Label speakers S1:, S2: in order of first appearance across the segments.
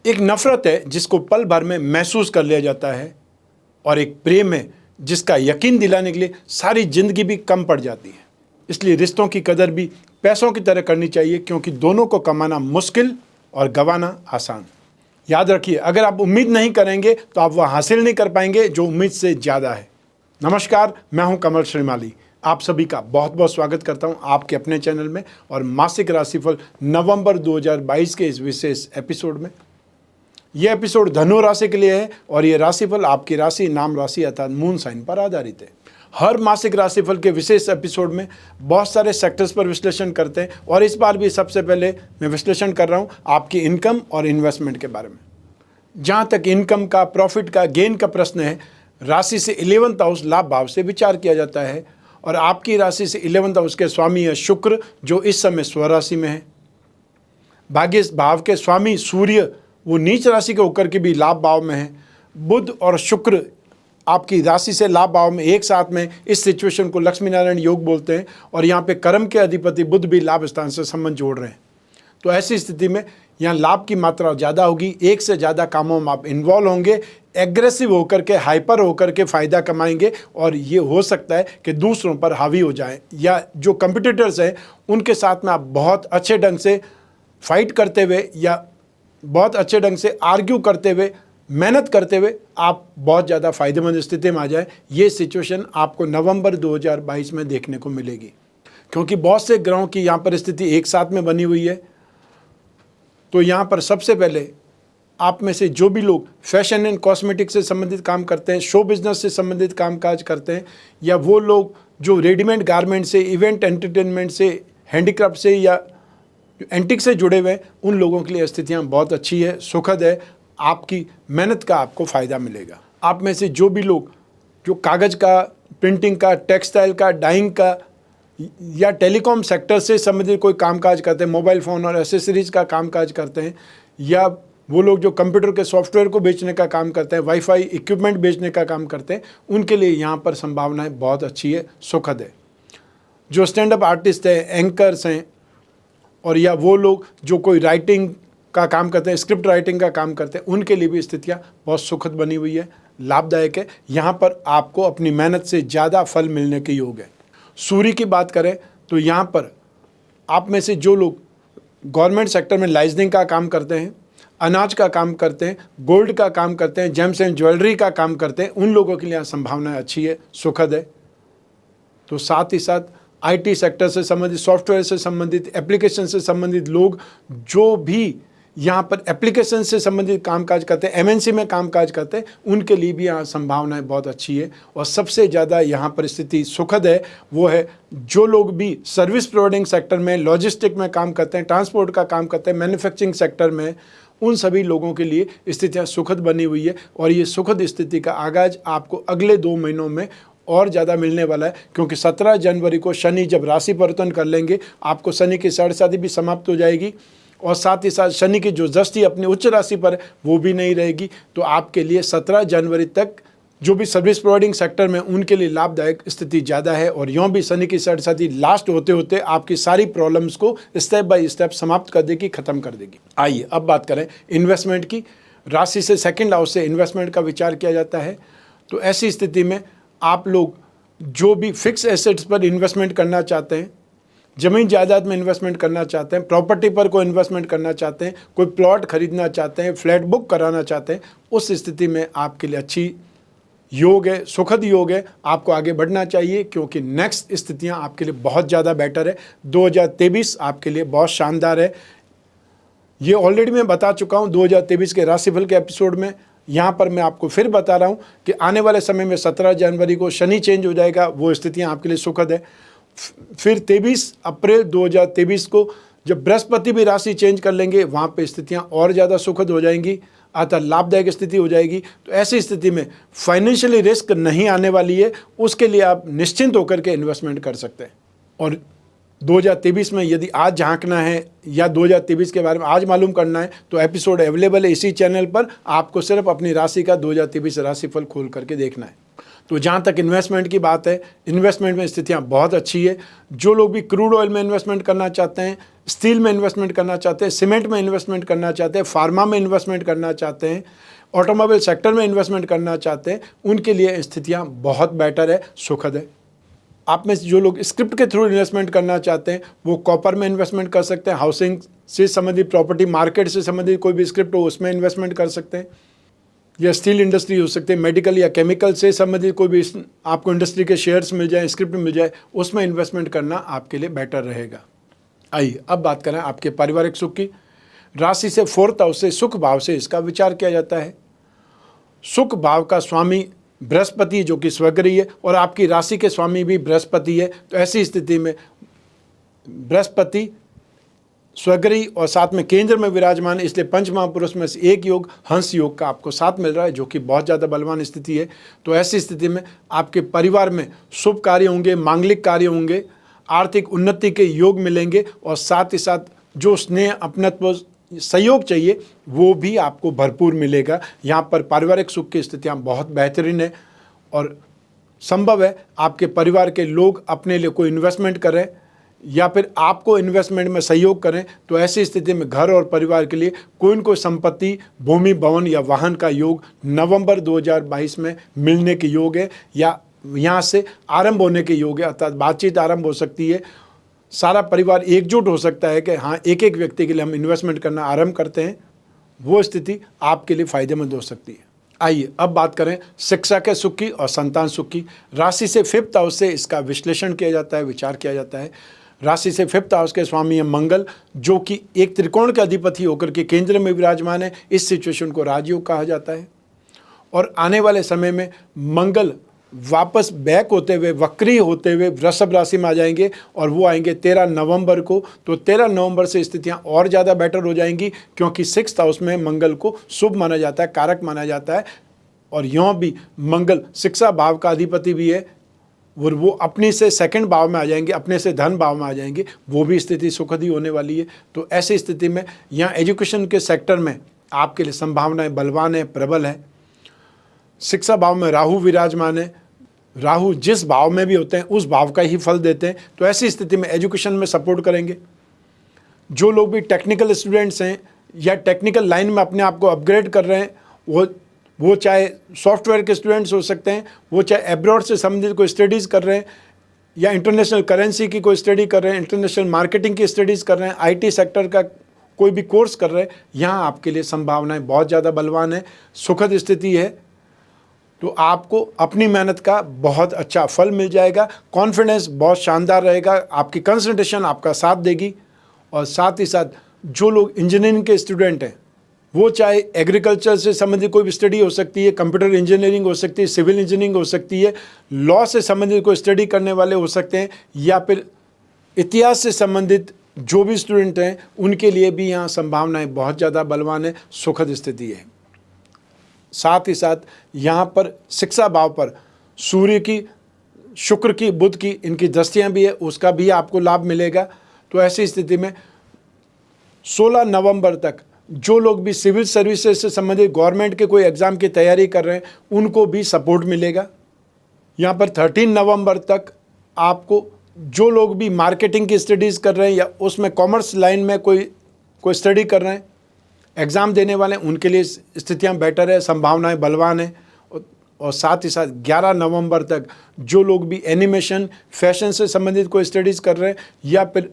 S1: एक नफरत है जिसको पल भर में महसूस कर लिया जाता है, और एक प्रेम है जिसका यकीन दिलाने के लिए सारी जिंदगी भी कम पड़ जाती है। इसलिए रिश्तों की कदर भी पैसों की तरह करनी चाहिए, क्योंकि दोनों को कमाना मुश्किल और गंवाना आसान। याद रखिए, अगर आप उम्मीद नहीं करेंगे तो आप वह हासिल नहीं कर पाएंगे जो उम्मीद से ज़्यादा है। नमस्कार, मैं हूं कमल श्रीमाली। आप सभी का बहुत बहुत स्वागत करता हूं आपके अपने चैनल में और मासिक राशिफल नवंबर 2022 के इस विशेष एपिसोड में। यह एपिसोड धनु राशि के लिए है और यह राशिफल आपकी राशि, नाम राशि अर्थात मून साइन पर आधारित है। हर मासिक राशिफल के विशेष एपिसोड में बहुत सारे सेक्टर्स पर विश्लेषण करते हैं, और इस बार भी सबसे पहले मैं विश्लेषण कर रहा हूं आपकी इनकम और इन्वेस्टमेंट के बारे में। जहां तक इनकम का, प्रॉफिट का, गेन का प्रश्न है, राशि से 11th हाउस लाभ भाव से विचार किया जाता है, और आपकी राशि से 11th हाउस के स्वामी है शुक्र, जो इस समय स्वराशि में है। भाग्य भाव के स्वामी सूर्य वो नीच राशि के होकर के भी लाभ भाव में है। बुध और शुक्र आपकी राशि से लाभ भाव में एक साथ में, इस सिचुएशन को लक्ष्मी नारायण योग बोलते हैं, और यहाँ पे कर्म के अधिपति बुध भी लाभ स्थान से संबंध जोड़ रहे हैं। तो ऐसी स्थिति में यहाँ लाभ की मात्रा ज़्यादा होगी, एक से ज़्यादा कामों में आप इन्वॉल्व होंगे, एग्रेसिव होकर के, हाइपर होकर के फ़ायदा कमाएंगे, और ये हो सकता है कि दूसरों पर हावी हो जाए, या जो कंपिटिटर्स हैं उनके साथ में आप बहुत अच्छे ढंग से फाइट करते हुए या बहुत अच्छे ढंग से आर्ग्यू करते हुए, मेहनत करते हुए आप बहुत ज़्यादा फायदेमंद स्थिति में आ जाए। ये सिचुएशन आपको नवंबर 2022 में देखने को मिलेगी, क्योंकि बहुत से ग्रहों की यहाँ पर स्थिति एक साथ में बनी हुई है। तो यहाँ पर सबसे पहले आप में से जो भी लोग फैशन एंड कॉस्मेटिक्स से संबंधित काम करते हैं, शो बिजनेस से संबंधित कामकाज करते हैं, या वो लोग जो रेडीमेड गारमेंट से, इवेंट एंटरटेनमेंट से, हैंडीक्राफ्ट से या एंटिक से जुड़े हुए, उन लोगों के लिए स्थितियाँ बहुत अच्छी है, सुखद है। आपकी मेहनत का आपको फ़ायदा मिलेगा। आप में से जो भी लोग जो कागज़ का, प्रिंटिंग का, टेक्सटाइल का, डाइंग का या टेलीकॉम सेक्टर से संबंधित कोई कामकाज करते हैं, मोबाइल फ़ोन और एसेसरीज़ का कामकाज करते हैं, या वो लोग जो कंप्यूटर के सॉफ्टवेयर को बेचने का काम करते हैं, वाईफाई इक्विपमेंट बेचने का काम करते हैं, उनके लिए यहाँ पर संभावनाएँ बहुत अच्छी है, सुखद है। जो स्टैंड अप आर्टिस्ट हैं, एंकर्स हैं, और या वो लोग जो कोई राइटिंग का काम करते हैं, स्क्रिप्ट राइटिंग का काम करते हैं, उनके लिए भी स्थितियाँ बहुत सुखद बनी हुई है, लाभदायक है। यहाँ पर आपको अपनी मेहनत से ज़्यादा फल मिलने के योग है। सूर्य की बात करें तो यहाँ पर आप में से जो लोग गवर्नमेंट सेक्टर में लाइजनिंग का काम करते हैं, अनाज का काम करते हैं, गोल्ड का काम करते हैं, जेम्स एंड ज्वेलरी का काम करते हैं, उन लोगों के लिए संभावना अच्छी है, सुखद है। तो साथ ही साथ आईटी सेक्टर से संबंधित, सॉफ्टवेयर से संबंधित, एप्लीकेशन से संबंधित लोग जो भी यहाँ पर एप्लीकेशन से संबंधित कामकाज करते हैं, एमएनसी में कामकाज करते हैं, उनके लिए भी यहाँ संभावनाएं बहुत अच्छी है। और सबसे ज़्यादा यहाँ पर स्थिति सुखद है वो है जो लोग भी सर्विस प्रोवाइडिंग सेक्टर में, लॉजिस्टिक में काम करते हैं, ट्रांसपोर्ट का काम करते हैं, मैन्युफैक्चरिंग सेक्टर में, उन सभी लोगों के लिए स्थितियाँ सुखद बनी हुई है। और ये सुखद स्थिति का आगाज़ आपको अगले 2 महीनों में और ज़्यादा मिलने वाला है, क्योंकि 17 जनवरी को शनि जब राशि परिवर्तन कर लेंगे, आपको शनि की साढ़ेसाती भी समाप्त हो जाएगी, और साथ ही साथ शनि की जो दृष्टि अपनी उच्च राशि पर वो भी नहीं रहेगी। तो आपके लिए 17 जनवरी तक जो भी सर्विस प्रोवाइडिंग सेक्टर में, उनके लिए लाभदायक स्थिति ज़्यादा है। और यूँ भी शनि की साढ़ेसाती लास्ट होते होते आपकी सारी प्रॉब्लम्स को स्टेप बाय स्टेप समाप्त कर देगी, ख़त्म कर देगी। आइए अब बात करें इन्वेस्टमेंट की। राशि से 2nd हाउस से इन्वेस्टमेंट का विचार किया जाता है। तो ऐसी स्थिति में आप लोग जो भी फिक्स एसेट्स पर इन्वेस्टमेंट करना चाहते हैं, ज़मीन जायदाद में इन्वेस्टमेंट करना चाहते हैं, प्रॉपर्टी पर कोई इन्वेस्टमेंट करना चाहते हैं, कोई प्लॉट खरीदना चाहते हैं, फ्लैट बुक कराना चाहते हैं, उस स्थिति में आपके लिए अच्छी योग है, सुखद योग है। आपको आगे बढ़ना चाहिए, क्योंकि नेक्स्ट स्थितियां आपके लिए बहुत ज़्यादा बेटर है। 2023 आपके लिए बहुत शानदार है। ये ऑलरेडी मैं बता चुका हूँ 2023 के राशिफल के एपिसोड में। यहाँ पर मैं आपको फिर बता रहा हूँ कि आने वाले समय में 17 जनवरी को शनि चेंज हो जाएगा, वो स्थितियाँ आपके लिए सुखद है। फिर 23 अप्रैल 2023 को जब बृहस्पति भी राशि चेंज कर लेंगे, वहाँ पे स्थितियाँ और ज़्यादा सुखद हो जाएंगी, अतः लाभदायक स्थिति हो जाएगी। तो ऐसी स्थिति में फाइनेंशियली रिस्क नहीं आने वाली है, उसके लिए आप निश्चिंत होकर के इन्वेस्टमेंट कर सकते हैं। और 2023 में यदि आज झांकना है या 2023 के बारे में आज मालूम करना है, तो एपिसोड अवेलेबल है इसी चैनल पर। आपको सिर्फ अपनी राशि का 2023 राशिफल खोल करके देखना है। तो जहाँ तक इन्वेस्टमेंट की बात है, इन्वेस्टमेंट में स्थितियाँ बहुत अच्छी है। जो लोग भी क्रूड ऑयल में इन्वेस्टमेंट करना चाहते हैं, स्टील में इन्वेस्टमेंट करना चाहते हैं, सीमेंट में इन्वेस्टमेंट करना चाहते हैं, फार्मा में इन्वेस्टमेंट करना चाहते हैं, ऑटोमोबाइल सेक्टर में इन्वेस्टमेंट करना चाहते हैं, उनके लिए स्थितियाँ बहुत बेटर है, सुखद है। आप में जो लोग स्क्रिप्ट के थ्रू इन्वेस्टमेंट करना चाहते हैं वो कॉपर में इन्वेस्टमेंट कर सकते हैं, हाउसिंग से संबंधित, प्रॉपर्टी मार्केट से संबंधित कोई भी स्क्रिप्ट हो उसमें इन्वेस्टमेंट कर सकते हैं, या स्टील इंडस्ट्री हो सकती है, मेडिकल या केमिकल से संबंधित कोई भी आपको इंडस्ट्री के शेयर्स मिल जाए, स्क्रिप्ट मिल जाए, उसमें इन्वेस्टमेंट करना आपके लिए बेटर रहेगा। आइए अब बात करें आपके पारिवारिक सुख की। राशि से 4th हाउस से सुख भाव से इसका विचार किया जाता है। सुख भाव का स्वामी बृहस्पति जो कि स्वग्रही है और आपकी राशि के स्वामी भी बृहस्पति है, तो ऐसी स्थिति में बृहस्पति स्वग्रही और साथ में केंद्र में विराजमान है, इसलिए पंच महापुरुष में से एक योग हंस योग का आपको साथ मिल रहा है, जो कि बहुत ज़्यादा बलवान स्थिति है। तो ऐसी स्थिति में आपके परिवार में शुभ कार्य होंगे, मांगलिक कार्य होंगे, आर्थिक उन्नति के योग मिलेंगे और साथ ही साथ जो स्नेह, अपनत्व, सहयोग चाहिए वो भी आपको भरपूर मिलेगा। यहाँ पर पारिवारिक सुख की स्थितियाँ बहुत बेहतरीन है और संभव है आपके परिवार के लोग अपने लिए कोई इन्वेस्टमेंट करें या फिर आपको इन्वेस्टमेंट में सहयोग करें, तो ऐसी स्थिति में घर और परिवार के लिए कोई न कोई संपत्ति, भूमि, भवन या वाहन का योग नवंबर 2022 में मिलने के योग है या यहाँ से आरंभ होने के योग है, अर्थात बातचीत आरंभ हो सकती है। सारा परिवार एकजुट हो सकता है कि हाँ एक एक व्यक्ति के लिए हम इन्वेस्टमेंट करना आरंभ करते हैं, वो स्थिति आपके लिए फायदेमंद हो सकती है। आइए अब बात करें शिक्षा के सुख की और संतान सुख की। राशि से 5th हाउस से इसका विश्लेषण किया जाता है, विचार किया जाता है। राशि से 5th हाउस के स्वामी है मंगल, जो कि एक त्रिकोण के अधिपति होकर के केंद्र में विराजमान है। इस सिचुएशन को राजयोग कहा जाता है और आने वाले समय में मंगल वापस बैक होते हुए, वक्री होते हुए वृषभ राशि में आ जाएंगे और वो आएंगे 13 नवंबर को। तो 13 नवंबर से स्थितियां और ज़्यादा बेटर हो जाएंगी, क्योंकि 6th हाउस में मंगल को शुभ माना जाता है, कारक माना जाता है। और यों भी मंगल शिक्षा भाव का अधिपति भी है और वो अपने से 2nd भाव में आ जाएंगे, अपने से धन भाव में आ जाएंगे, वो भी स्थिति सुखद ही होने वाली है। तो ऐसी स्थिति में यहाँ एजुकेशन के सेक्टर में आपके लिए संभावनाएं बलवान है, प्रबल है। शिक्षा भाव में राहु विराजमान है, राहु जिस भाव में भी होते हैं उस भाव का ही फल देते हैं, तो ऐसी स्थिति में एजुकेशन में सपोर्ट करेंगे। जो लोग भी टेक्निकल स्टूडेंट्स हैं या टेक्निकल लाइन में अपने आप को अपग्रेड कर रहे हैं, वो चाहे सॉफ्टवेयर के स्टूडेंट्स हो सकते हैं, वो चाहे एब्रॉड से संबंधित कोई स्टडीज़ कर रहे हैं या इंटरनेशनल करेंसी की कोई स्टडी कर रहे हैं, इंटरनेशनल मार्केटिंग की स्टडीज़ कर रहे हैं, IT सेक्टर का कोई भी कोर्स कर रहे हैं, यहाँ आपके लिए संभावनाएं बहुत ज़्यादा बलवान है, सुखद स्थिति है। तो आपको अपनी मेहनत का बहुत अच्छा फल मिल जाएगा, कॉन्फिडेंस बहुत शानदार रहेगा, आपकी कंसंट्रेशन आपका साथ देगी। और साथ ही साथ जो लोग इंजीनियरिंग के स्टूडेंट हैं, वो चाहे एग्रीकल्चर से संबंधित कोई भी स्टडी हो सकती है, कंप्यूटर इंजीनियरिंग हो सकती है, सिविल इंजीनियरिंग हो सकती है, लॉ से संबंधित कोई स्टडी करने वाले हो सकते हैं, या फिर इतिहास से संबंधित जो भी स्टूडेंट हैं उनके लिए भी यहाँ संभावनाएं बहुत ज़्यादा बलवान है, सुखद स्थिति है। साथ ही साथ यहाँ पर शिक्षा भाव पर सूर्य की, शुक्र की, बुध की इनकी दृष्टियाँ भी है, उसका भी आपको लाभ मिलेगा। तो ऐसी स्थिति में 16 नवंबर तक जो लोग भी सिविल सर्विसेज से संबंधित गवर्नमेंट के कोई एग्ज़ाम की तैयारी कर रहे हैं उनको भी सपोर्ट मिलेगा। यहाँ पर 13 नवंबर तक आपको जो लोग भी मार्केटिंग की स्टडीज़ कर रहे हैं या उसमें कॉमर्स लाइन में कोई स्टडी कर रहे हैं, एग्ज़ाम देने वाले हैं, उनके लिए स्थितियाँ बेटर है, संभावनाएं बलवान है। और साथ ही साथ 11 नवंबर तक जो लोग भी एनिमेशन, फैशन से संबंधित कोई स्टडीज़ कर रहे हैं या फिर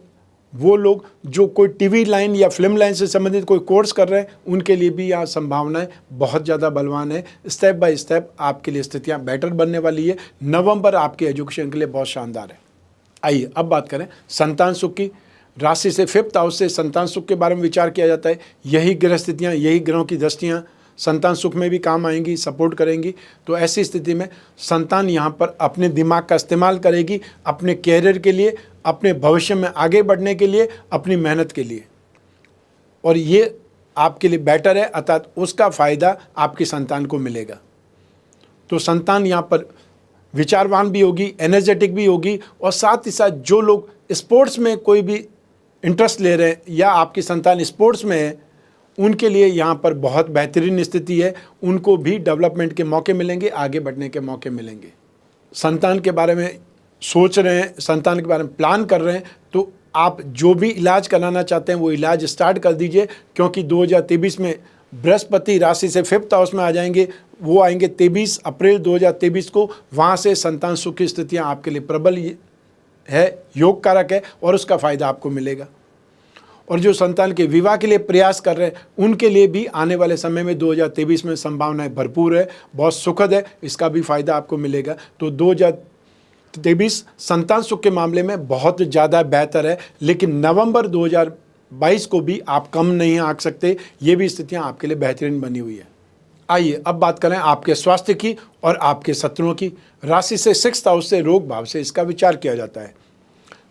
S1: वो लोग जो कोई टीवी लाइन या फिल्म लाइन से संबंधित कोई कोर्स कर रहे हैं, उनके लिए भी यहाँ संभावनाएं बहुत ज़्यादा बलवान है। स्टेप बाय स्टेप आपके लिए स्थितियाँ बेटर बनने वाली है। नवंबर आपके एजुकेशन के लिए बहुत शानदार है। आइए अब बात करें संतान सुख की। राशि से 5th हाउस से संतान सुख के बारे में विचार किया जाता है। यही ग्रह स्थितियाँ, यही ग्रहों की दृष्टियाँ संतान सुख में भी काम आएंगी, सपोर्ट करेंगी। तो ऐसी स्थिति में संतान यहाँ पर अपने दिमाग का इस्तेमाल करेगी अपने कैरियर के लिए, अपने भविष्य में आगे बढ़ने के लिए, अपनी मेहनत के लिए, और ये आपके लिए बेटर है, अर्थात उसका फ़ायदा आपकी संतान को मिलेगा। तो संतान यहाँ पर विचारवान भी होगी, एनर्जेटिक भी होगी, और साथ ही साथ जो लोग स्पोर्ट्स में कोई भी इंटरेस्ट ले रहे हैं या आपकी संतान स्पोर्ट्स में है, उनके लिए यहाँ पर बहुत बेहतरीन स्थिति है। उनको भी डेवलपमेंट के मौके मिलेंगे, आगे बढ़ने के मौके मिलेंगे। संतान के बारे में सोच रहे हैं, संतान के बारे में प्लान कर रहे हैं, तो आप जो भी इलाज कराना चाहते हैं वो इलाज स्टार्ट कर दीजिए, क्योंकि 2023 में बृहस्पति राशि से 5th हाउस में आ जाएंगे। वो आएंगे 23 अप्रैल 2023 को। वहाँ से संतान सुख की स्थितियाँ आपके लिए प्रबल है, योग कारक है, और उसका फ़ायदा आपको मिलेगा। और जो संतान के विवाह के लिए प्रयास कर रहे हैं उनके लिए भी आने वाले समय में 2023 में संभावनाएं भरपूर है, बहुत सुखद है, इसका भी फायदा आपको मिलेगा। तो 2023 संतान सुख के मामले में बहुत ज़्यादा बेहतर है, लेकिन नवंबर 2022 को भी आप कम नहीं आंक सकते। ये भी स्थितियां आपके लिए बेहतरीन बनी हुई है। आइए अब बात करें आपके स्वास्थ्य की और आपके शत्रुओं की। राशि से 6th हाउस से रोग भाव से इसका विचार किया जाता है।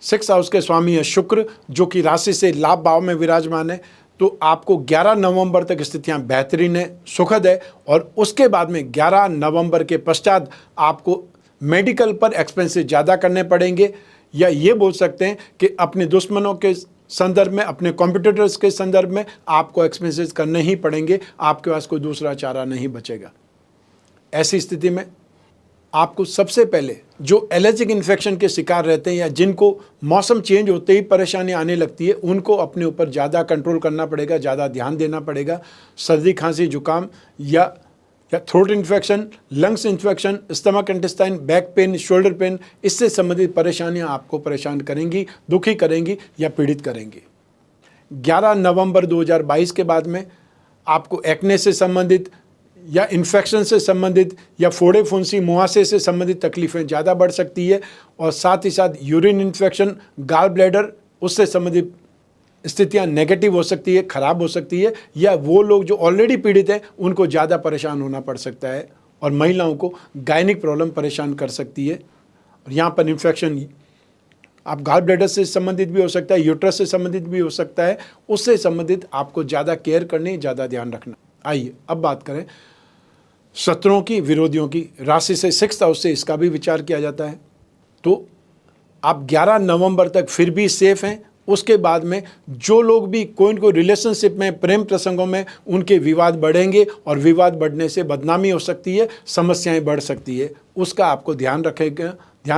S1: 6th हाउस के स्वामी है शुक्र, जो कि राशि से लाभ भाव में विराजमान है। तो आपको 11 नवंबर तक स्थितियां बेहतरीन है, सुखद है, और उसके बाद में 11 नवंबर के पश्चात आपको मेडिकल पर एक्सपेंसेस ज़्यादा करने पड़ेंगे, या ये बोल सकते हैं कि अपने दुश्मनों के संदर्भ में, अपने कॉम्पिटिटर्स के संदर्भ में आपको एक्सपेंसेस करने ही पड़ेंगे। आपके पास कोई दूसरा चारा नहीं बचेगा। ऐसी स्थिति में आपको सबसे पहले जो एलर्जिक इन्फेक्शन के शिकार रहते हैं या जिनको मौसम चेंज होते ही परेशानी आने लगती है, उनको अपने ऊपर ज़्यादा कंट्रोल करना पड़ेगा, ज़्यादा ध्यान देना पड़ेगा। सर्दी, खांसी, जुकाम या throat infection, lungs infection, stomach intestine, back pain, shoulder pain, इससे संबंधित परेशानियां आपको परेशान करेंगी, दुखी करेंगी या पीड़ित करेंगी। 11 नवंबर 2022 के बाद में आपको एक्ने से संबंधित या इन्फेक्शन से संबंधित या फोड़े फुंसी, मुहासे से संबंधित तकलीफ़ें ज़्यादा बढ़ सकती है, और साथ ही साथ यूरिन इन्फेक्शन, गाल ब्लैडर, उससे संबंधित स्थितियां नेगेटिव हो सकती है, खराब हो सकती है, या वो लोग जो ऑलरेडी पीड़ित हैं उनको ज़्यादा परेशान होना पड़ सकता है, और महिलाओं को गायनिक प्रॉब्लम परेशान कर सकती है। और यहाँ पर इन्फेक्शन आप गाल ब्लैडर से संबंधित भी हो सकता है, यूट्रस से संबंधित भी हो सकता है, उससे संबंधित आपको ज़्यादा केयर करनी, ज़्यादा ध्यान रखना। आइए अब बात करें शत्रुओं की, विरोधियों की। राशि से 6th हाउस से इसका भी विचार किया जाता है। तो आप 11 नवंबर तक फिर भी सेफ हैं। उसके बाद में जो लोग भी कोई न कोई रिलेशनशिप में, प्रेम प्रसंगों में, उनके विवाद बढ़ेंगे, और विवाद बढ़ने से बदनामी हो सकती है, समस्याएं बढ़ सकती है। उसका आपको ध्यान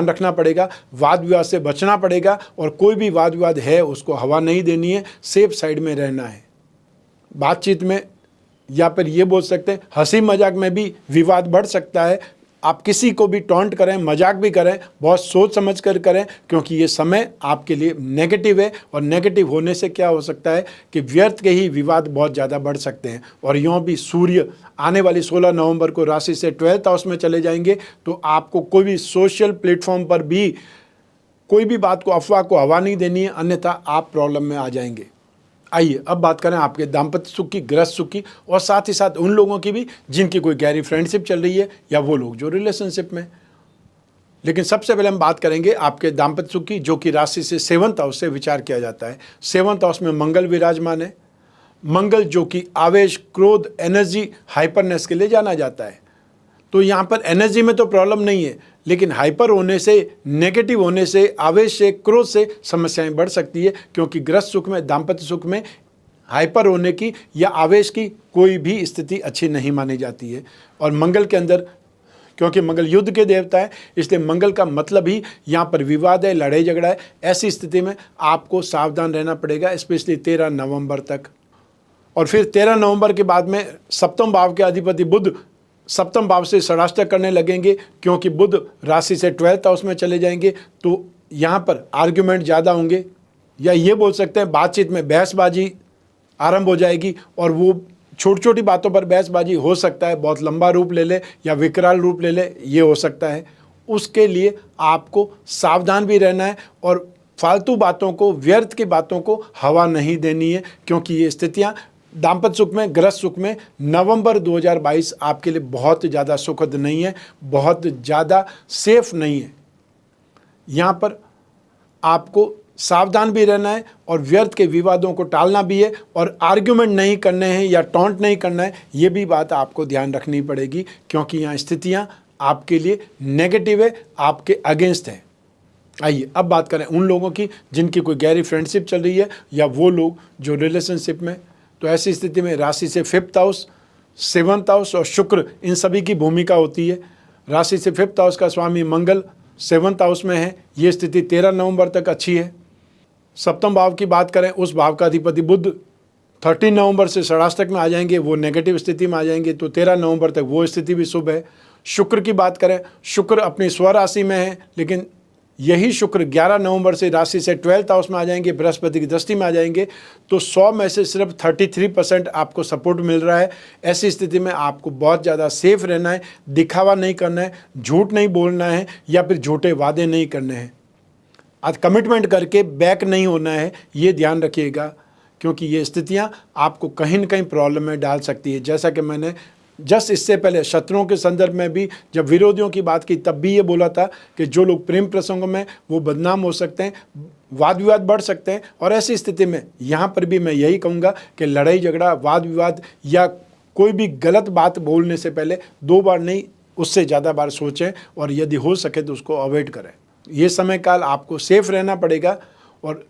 S1: रखना पड़ेगा, वाद विवाद से बचना पड़ेगा, और कोई भी वाद विवाद है उसको हवा नहीं देनी है, सेफ साइड में रहना है। बातचीत में या फिर ये बोल सकते हैं हंसी मजाक में भी विवाद बढ़ सकता है। आप किसी को भी टॉन्ट करें, मजाक भी करें, बहुत सोच समझ कर करें, क्योंकि ये समय आपके लिए नेगेटिव है, और नेगेटिव होने से क्या हो सकता है कि व्यर्थ के ही विवाद बहुत ज़्यादा बढ़ सकते हैं। और यूँ भी सूर्य आने वाली 16 नवंबर को राशि से 12th हाउस में चले जाएंगे, तो आपको कोई भी सोशल प्लेटफॉर्म पर भी कोई भी बात को, अफवाह को हवा नहीं देनी है, अन्यथा आप प्रॉब्लम में आ जाएंगे। आइए अब बात करें आपके दाम्पत्य सुख की, गृहस्थ सुख की, और साथ ही साथ उन लोगों की भी जिनकी कोई गहरी फ्रेंडशिप चल रही है, या वो लोग जो रिलेशनशिप में। लेकिन सबसे पहले हम बात करेंगे आपके दाम्पत्य सुख की, जो कि राशि से 7th हाउस से विचार किया जाता है। 7th हाउस में मंगल विराजमान है। मंगल जो कि आवेश, क्रोध, एनर्जी, हाइपरनेस के लिए जाना जाता है। तो यहाँ पर एनर्जी में तो प्रॉब्लम नहीं है, लेकिन हाइपर होने से, नेगेटिव होने से, आवेश से, क्रोध से समस्याएं बढ़ सकती है, क्योंकि गृहस्थ सुख में, दाम्पत्य सुख में हाइपर होने की या आवेश की कोई भी स्थिति अच्छी नहीं मानी जाती है। और मंगल के अंदर, क्योंकि मंगल युद्ध के देवता है, इसलिए मंगल का मतलब ही यहाँ पर विवाद है, लड़ाई झगड़ा है। ऐसी स्थिति में आपको सावधान रहना पड़ेगा, स्पेशली 13 नवंबर तक। और फिर 13 नवंबर के बाद में 7वें भाव के अधिपति बुध 7वें भाव से षडाष्टक करने लगेंगे, क्योंकि बुध राशि से 12th हाउस में चले जाएंगे। तो यहाँ पर आर्ग्यूमेंट ज़्यादा होंगे, या ये बोल सकते हैं बातचीत में बहसबाजी आरंभ हो जाएगी, और वो छोटी छोटी बातों पर बहसबाजी हो सकता है बहुत लंबा रूप ले ले या विकराल रूप ले ले, ये हो सकता है। उसके लिए आपको सावधान भी रहना है, और फालतू बातों को, व्यर्थ की बातों को हवा नहीं देनी है, क्योंकि ये स्थितियाँ दाम्पत्य सुख में, गृहस्थ सुख में नवंबर 2022 आपके लिए बहुत ज़्यादा सुखद नहीं है, बहुत ज़्यादा सेफ नहीं है। यहाँ पर आपको सावधान भी रहना है, और व्यर्थ के विवादों को टालना भी है, और आर्ग्यूमेंट नहीं करने हैं या टॉन्ट नहीं करना है, ये भी बात आपको ध्यान रखनी पड़ेगी, क्योंकि यहाँ स्थितियाँ आपके लिए नेगेटिव है, आपके अगेंस्ट है। आइए अब बात करें उन लोगों की जिनकी कोई गहरी फ्रेंडशिप चल रही है, या वो लोग जो रिलेशनशिप में। तो ऐसी स्थिति में राशि से 5th हाउस, 7th हाउस और शुक्र, इन सभी की भूमिका होती है। राशि से 5th हाउस का स्वामी मंगल 7th हाउस में है। ये स्थिति 13 नवंबर तक अच्छी है। सप्तम भाव की बात करें, उस भाव का अधिपति बुध 13 नवंबर से षष्ठाष्टक में आ जाएंगे, वो नेगेटिव स्थिति में आ जाएंगे, तो 13 नवंबर तक वो स्थिति भी शुभ है। शुक्र की बात करें, शुक्र अपनी स्वराशि में है, लेकिन यही शुक्र 11 नवंबर से राशि से 12th हाउस में आ जाएंगे, बृहस्पति की दृष्टि में आ जाएंगे, तो 100 में से सिर्फ 33% आपको सपोर्ट मिल रहा है। ऐसी स्थिति में आपको बहुत ज़्यादा सेफ रहना है, दिखावा नहीं करना है, झूठ नहीं बोलना है, या फिर झूठे वादे नहीं करने हैं। आज कमिटमेंट करके बैक नहीं होना है, ये ध्यान रखिएगा, क्योंकि ये स्थितियाँ आपको कहीं न कहीं प्रॉब्लम में डाल सकती है। जैसा कि मैंने जस्ट इससे पहले शत्रुओं के संदर्भ में भी जब विरोधियों की बात की, तब भी ये बोला था कि जो लोग प्रेम प्रसंगों में वो बदनाम हो सकते हैं, वाद विवाद बढ़ सकते हैं। और ऐसी स्थिति में यहाँ पर भी मैं यही कहूँगा कि लड़ाई झगड़ा, वाद विवाद या कोई भी गलत बात बोलने से पहले 2 बार नहीं, उससे ज़्यादा बार सोचें, और यदि हो सके तो उसको अवॉइड करें। ये समय काल आपको सेफ रहना पड़ेगा, और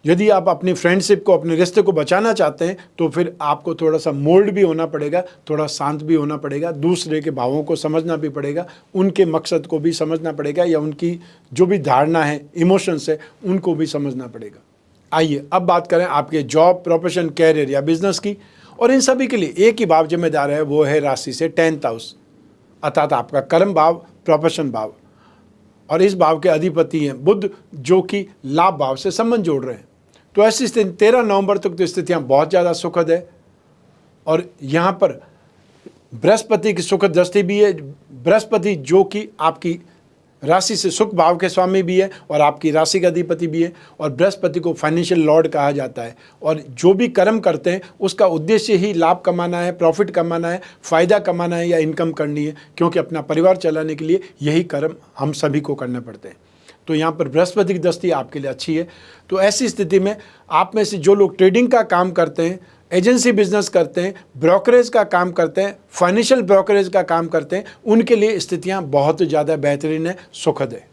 S1: यदि आप अपनी फ्रेंडशिप को, अपने रिश्ते को बचाना चाहते हैं, तो फिर आपको थोड़ा सा मोल्ड भी होना पड़ेगा, थोड़ा शांत भी होना पड़ेगा, दूसरे के भावों को समझना भी पड़ेगा, उनके मकसद को भी समझना पड़ेगा, या उनकी जो भी धारणा है, इमोशंस है, उनको भी समझना पड़ेगा। आइए अब बात करें आपके जॉब, प्रोफेशन, कैरियर या बिजनेस की। और इन सभी के लिए एक ही भाव जिम्मेदार है, वो है राशि से 10th हाउस, अर्थात आपका कर्म भाव, प्रोफेशन भाव। और इस भाव के अधिपति हैं बुध, जो कि लाभ भाव से संबंध जोड़ रहे हैं। तो ऐसी स्थिति 13 नवंबर तक तो स्थितियाँ बहुत ज़्यादा सुखद है। और यहाँ पर बृहस्पति की सुखद दृष्टि भी है। बृहस्पति जो कि आपकी राशि से सुख भाव के स्वामी भी है और आपकी राशि का अधिपति भी है, और बृहस्पति को फाइनेंशियल लॉर्ड कहा जाता है। और जो भी कर्म करते हैं उसका उद्देश्य ही लाभ कमाना है, प्रॉफिट कमाना है, फ़ायदा कमाना है या इनकम करनी है, क्योंकि अपना परिवार चलाने के लिए यही कर्म हम सभी को करने पड़ते हैं। तो यहाँ पर बृहस्पति की दृष्टि आपके लिए अच्छी है। तो ऐसी स्थिति में आप में से जो लोग ट्रेडिंग का काम करते हैं, एजेंसी बिजनेस करते हैं, ब्रोकरेज का काम करते हैं, फाइनेंशियल ब्रोकरेज का काम करते हैं, उनके लिए स्थितियाँ बहुत ज़्यादा बेहतरीन है, सुखद है।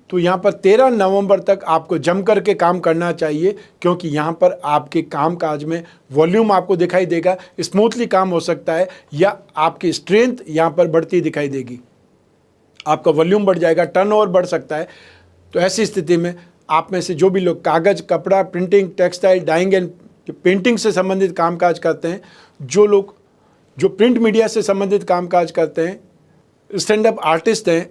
S1: तो यहाँ पर 13 नवंबर तक आपको जम करके काम करना चाहिए, क्योंकि यहाँ पर आपके काम काज में वॉल्यूम आपको दिखाई देगा, स्मूथली काम हो सकता है, या आपकी स्ट्रेंथ यहाँ पर बढ़ती दिखाई देगी, आपका वॉल्यूम बढ़ जाएगा, टर्नओवर बढ़ सकता है। तो ऐसी स्थिति में आप में से जो भी लोग कागज़, कपड़ा, printing, textile, dyeing and painting से संबंधित कामकाज करते हैं, जो लोग जो प्रिंट मीडिया से संबंधित कामकाज करते हैं, स्टैंड अप आर्टिस्ट हैं,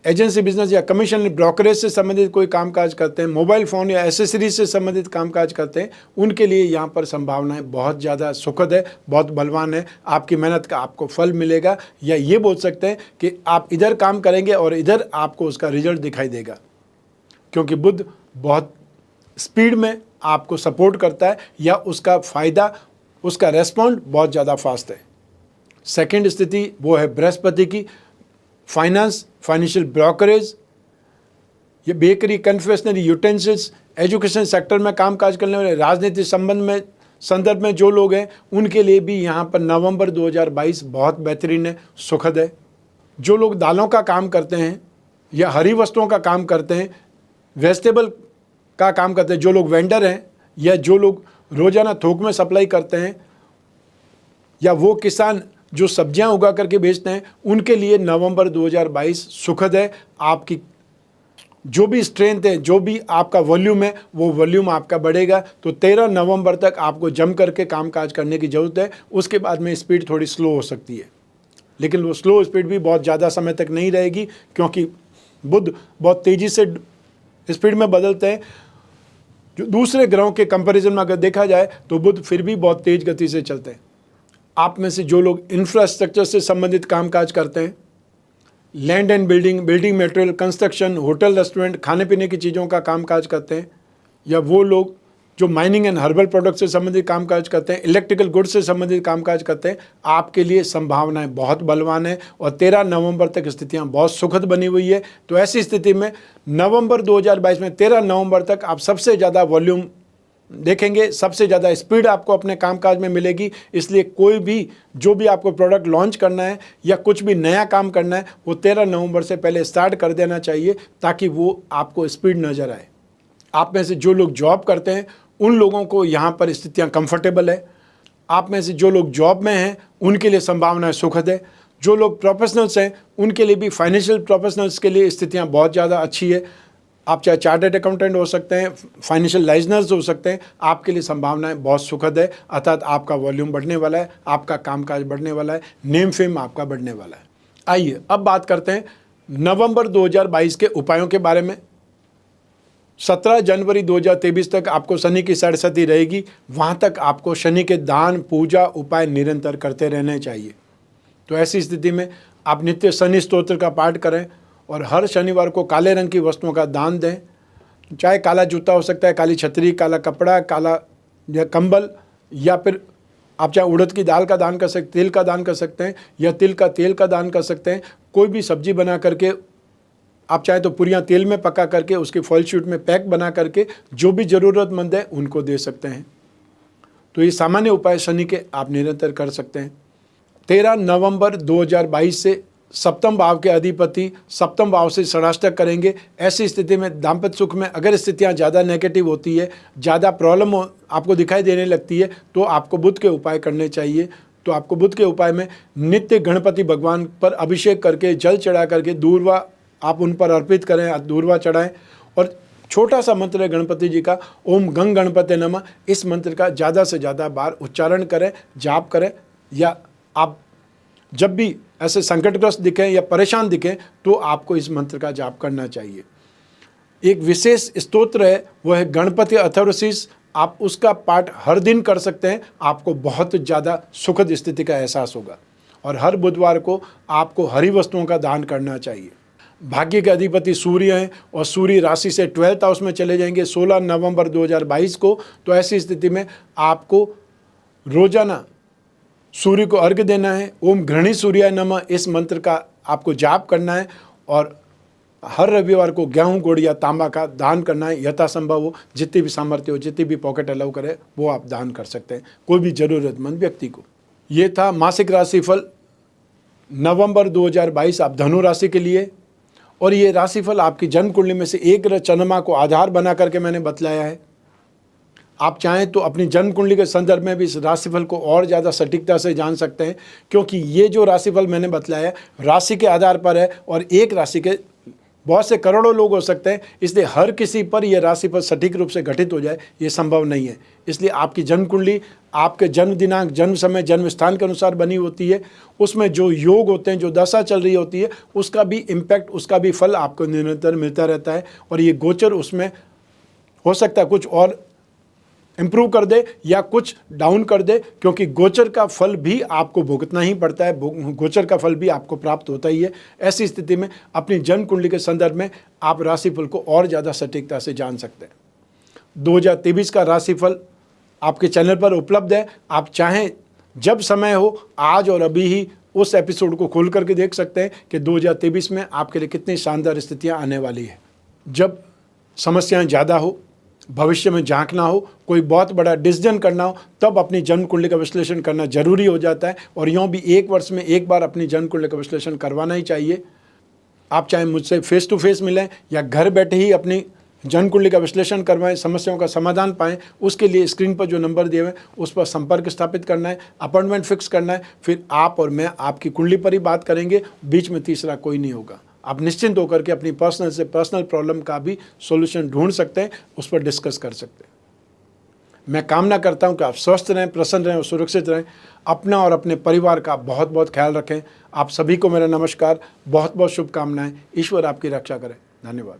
S1: एजेंसी बिजनेस या कमीशन ब्रोकरेज से संबंधित कोई कामकाज करते हैं, मोबाइल फ़ोन या एसेसरीज से संबंधित कामकाज करते हैं, उनके लिए यहाँ पर संभावनाएं बहुत ज़्यादा सुखद है, बहुत बलवान है। आपकी मेहनत का आपको फल मिलेगा, या ये बोल सकते हैं कि आप इधर काम करेंगे और इधर आपको उसका रिजल्ट दिखाई देगा, क्योंकि बुध बहुत स्पीड में आपको सपोर्ट करता है, या उसका फ़ायदा, उसका रेस्पॉन्ड बहुत ज़्यादा फास्ट है। सेकंड स्थिति वो है बृहस्पति की, फाइनेंस, फाइनेंशियल ब्रोकरेज, ये bakery, confectionery, utensils, education sector में कामकाज करने वाले, राजनीतिक संदर्भ में जो लोग हैं, उनके लिए भी यहाँ पर नवंबर 2022 बहुत बेहतरीन है, सुखद है। जो लोग दालों का काम करते हैं या हरी वस्तुओं का काम करते हैं, वेजिटेबल का काम करते हैं, जो लोग वेंडर हैं या जो लोग रोज़ाना थोक में सप्लाई करते हैं, या वो किसान जो सब्जियां उगा करके बेचते हैं, उनके लिए नवंबर 2022 सुखद है। आपकी जो भी स्ट्रेंथ है, जो भी आपका वॉल्यूम है, वो वॉल्यूम आपका बढ़ेगा। तो 13 नवंबर तक आपको जम करके कामकाज करने की ज़रूरत है। उसके बाद में स्पीड थोड़ी स्लो हो सकती है, लेकिन वो स्लो स्पीड भी बहुत ज़्यादा समय तक नहीं रहेगी, क्योंकि बुध बहुत तेज़ी से स्पीड में बदलते हैं। जो दूसरे ग्रहों के कंपैरिजन में अगर देखा जाए तो बुध फिर भी बहुत तेज़ गति से चलते हैं। आप में से जो लोग इंफ्रास्ट्रक्चर से संबंधित कामकाज करते हैं, land and building material, construction, hotel, restaurant, खाने पीने की चीज़ों का कामकाज करते हैं, या वो लोग जो माइनिंग एंड हर्बल प्रोडक्ट से संबंधित कामकाज करते हैं, इलेक्ट्रिकल गुड्स से संबंधित कामकाज करते हैं, आपके लिए संभावनाएं बहुत बलवान है। और 13 नवंबर तक स्थितियां बहुत सुखद बनी हुई है। तो ऐसी स्थिति में नवंबर 2022 में 13 नवंबर तक आप सबसे ज़्यादा वॉल्यूम देखेंगे, सबसे ज़्यादा स्पीड आपको अपने कामकाज में मिलेगी। इसलिए कोई भी जो भी आपको प्रोडक्ट लॉन्च करना है या कुछ भी नया काम करना है, वो 13 नवंबर से पहले स्टार्ट कर देना चाहिए, ताकि वो आपको स्पीड नज़र आए। आप में से जो लोग जॉब करते हैं, उन लोगों को यहाँ पर स्थितियाँ कंफर्टेबल है। आप में से जो लोग जॉब में हैं, उनके लिए संभावनाएं सुखद है। जो लोग प्रोफेशनल्स हैं, उनके लिए भी, फाइनेंशियल प्रोफेशनल्स के लिए स्थितियाँ बहुत ज़्यादा अच्छी है। आप चाहे चार्टर्ड अकाउंटेंट हो सकते हैं, फाइनेंशियल लाइजनर्स हो सकते हैं, आपके लिए संभावनाएं बहुत सुखद है। अर्थात आपका वॉल्यूम बढ़ने वाला है, आपका कामकाज बढ़ने वाला है, नेम फेम आपका बढ़ने वाला है। आइए अब बात करते हैं नवंबर 2022 के उपायों के बारे में। 17 जनवरी 2023 तक आपको शनि की सरस्वती रहेगी। वहाँ तक आपको शनि के दान, पूजा, उपाय निरंतर करते रहने चाहिए। तो ऐसी स्थिति में आप नित्य शनि स्तोत्र का पाठ करें और हर शनिवार को काले रंग की वस्तुओं का दान दें। चाहे काला जूता हो सकता है, काली छतरी, काला कपड़ा, काला या कंबल, या फिर आप चाहे उड़द की दाल का दान कर सकते, तेल का दान कर सकते हैं, या तिल का तेल का दान कर सकते हैं। कोई भी सब्जी बना करके आप चाहे तो पूरियाँ तेल में पका करके उसके फॉइल शीट में पैक बना करके जो भी ज़रूरतमंद है उनको दे सकते हैं। तो ये सामान्य उपाय शनि के आप निरंतर कर सकते हैं। 13 नवंबर 2022 से सप्तम भाव के अधिपति सप्तम भाव से षडाष्टक करेंगे। ऐसी स्थिति में दाम्पत्य सुख में अगर स्थितियां ज़्यादा नेगेटिव होती है, ज़्यादा प्रॉब्लम आपको दिखाई देने लगती है, तो आपको बुध के उपाय करने चाहिए। तो आपको बुध के उपाय में नित्य गणपति भगवान पर अभिषेक करके, जल चढ़ा करके, दूर्वा आप उन पर अर्पित करें, दूर्वा चढ़ाएं। और छोटा सा मंत्र है गणपति जी का, ओम गंग गणपते नमः। इस मंत्र का ज़्यादा से ज़्यादा बार उच्चारण करें, जाप करें, या आप जब भी ऐसे संकटग्रस्त दिखें या परेशान दिखें तो आपको इस मंत्र का जाप करना चाहिए। एक विशेष स्तोत्र है, वह है गणपति अथर्वशीष। आप उसका पाठ हर दिन कर सकते हैं, आपको बहुत ज़्यादा सुखद स्थिति का एहसास होगा। और हर बुधवार को आपको हरी वस्तुओं का दान करना चाहिए। भाग्य के अधिपति सूर्य हैं और सूर्य राशि से 12th हाउस में चले जाएंगे 16 नवंबर 2022 को। तो ऐसी स्थिति में आपको रोजाना सूर्य को अर्घ्य देना है। ओम घृणी सूर्याय नमः इस मंत्र का आपको जाप करना है और हर रविवार को गेहूं, गुड़ या तांबा का दान करना है। यथासंभव हो, जितनी भी सामर्थ्य हो, जितनी भी पॉकेट अलाउ करे, वो आप दान कर सकते हैं कोई भी ज़रूरतमंद व्यक्ति को। ये था मासिक राशिफल नवंबर 2022 आप धनु राशि के लिए। और ये राशिफल आपकी जन्म कुंडली में से एक ग्रह चंद्रमा को आधार बना करके मैंने बतलाया है। आप चाहें तो अपनी जन्म कुंडली के संदर्भ में भी इस राशिफल को और ज़्यादा सटीकता से जान सकते हैं, क्योंकि ये जो राशिफल मैंने बतलाया राशि के आधार पर है और एक राशि के बहुत से करोड़ों लोग हो सकते हैं, इसलिए हर किसी पर यह राशिफल सटीक रूप से घटित हो जाए ये संभव नहीं है। इसलिए आपकी जन्म कुंडली आपके जन्म दिनांक, जन्म समय, जन्म स्थान के अनुसार बनी होती है। उसमें जो योग होते हैं, जो दशा चल रही होती है, उसका भी इम्पैक्ट, उसका भी फल आपको निरंतर मिलता रहता है। और ये गोचर उसमें हो सकता है कुछ और इम्प्रूव कर दे या कुछ डाउन कर दे, क्योंकि गोचर का फल भी आपको भुगतना ही पड़ता है, गोचर का फल भी आपको प्राप्त होता ही है। ऐसी स्थिति में अपनी जन्म कुंडली के संदर्भ में आप राशिफल को और ज़्यादा सटीकता से जान सकते हैं। 2023 का राशिफल आपके चैनल पर उपलब्ध है। आप चाहें जब समय हो, आज और अभी ही उस एपिसोड को खोल करके देख सकते हैं कि 2023 में आपके लिए कितनी शानदार स्थितियाँ आने वाली है। जब समस्याएँ ज़्यादा हो, भविष्य में झांकना हो, कोई बहुत बड़ा डिसीजन करना हो, तब अपनी जन्म कुंडली का विश्लेषण करना जरूरी हो जाता है। और यूँ भी एक वर्ष में एक बार अपनी जन्म कुंडली का विश्लेषण करवाना ही चाहिए। आप चाहे मुझसे फेस टू फेस मिलें या घर बैठे ही अपनी जन्म कुंडली का विश्लेषण करवाएं, समस्याओं का समाधान पाएं, उसके लिए स्क्रीन पर जो नंबर दिए हुए उस पर संपर्क स्थापित करना है, अपॉइंटमेंट फिक्स करना है। फिर आप और मैं आपकी कुंडली पर ही बात करेंगे, बीच में तीसरा कोई नहीं होगा। आप निश्चिंत होकर के अपनी पर्सनल से पर्सनल प्रॉब्लम का भी सॉल्यूशन ढूंढ सकते हैं, उस पर डिस्कस कर सकते हैं। मैं कामना करता हूं कि आप स्वस्थ रहें, प्रसन्न रहें और सुरक्षित रहें। अपना और अपने परिवार का बहुत बहुत ख्याल रखें। आप सभी को मेरा नमस्कार, बहुत बहुत शुभकामनाएं। ईश्वर आपकी रक्षा करें। धन्यवाद।